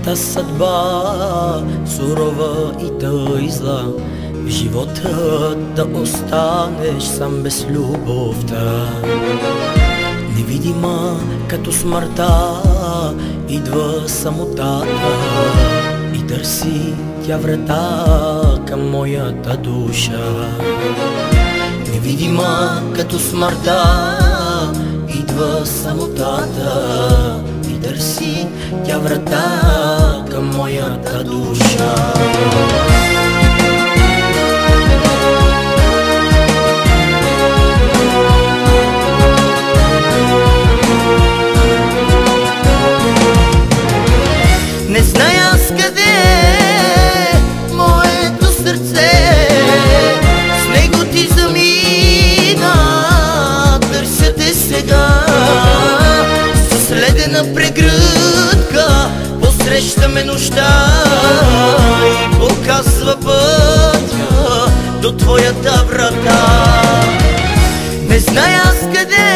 Та съдба, сурова и тъй зла, в живота да останеш сам без любовта. Невидима като смъртта, идва самотата и търси тя врата към моята душа. Невидима като смъртта, идва самотата и търси тя врата към моята душа. Не зная аз къде моето сърце, с него ти замина, търся те сега. С ледена прегръдка посрещаме нощта и показва пътя до твоята врата. Не зная аз къде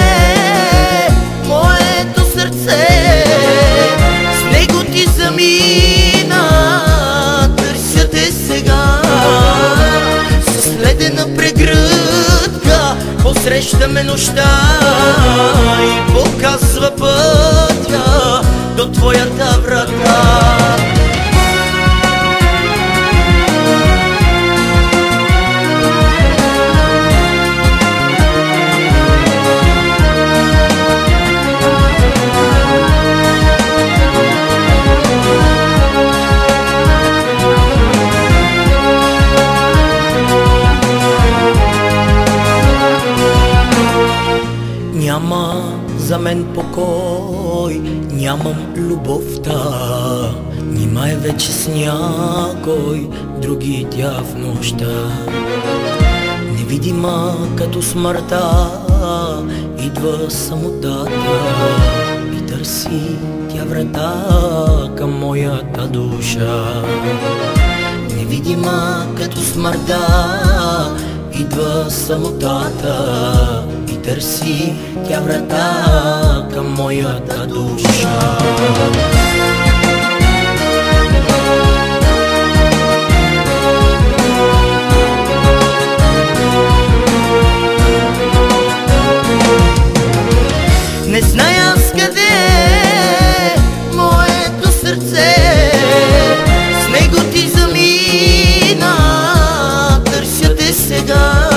моето сърце, с него ти замина, търся те сега. С ледена прегръдка посрещаме нощта и показва пътя до твоята врата. Няма за мен покой, нямам любовта, нима е вече с някой други тя в нощта. Невидима като смъртта, идва самотата и търси тя врата към моята душа. Невидима като смъртта, идва самотата и търси тя врата към моята душа. Не зная аз къде моето сърце, с него ти замина, търся те сега.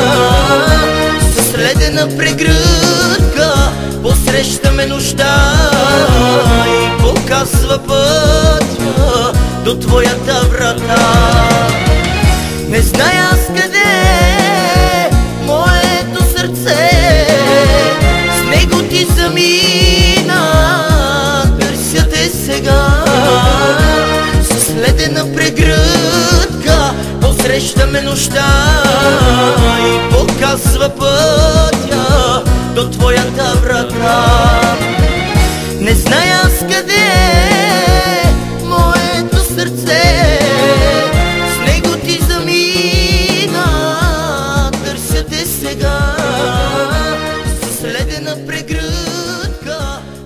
С ледена прегръдка посрещаме нощта и показва пътя до твоята врата. Не зная аз къде моето сърце, с него ти замина, търся те сега. С ледена прегръдка посрещаме нощта и показва пътя до твоята врата. Не зная аз къде моето сърце, с него ти замина, търся те сега. С ледена прегръдка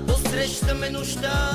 посрещаме нощта.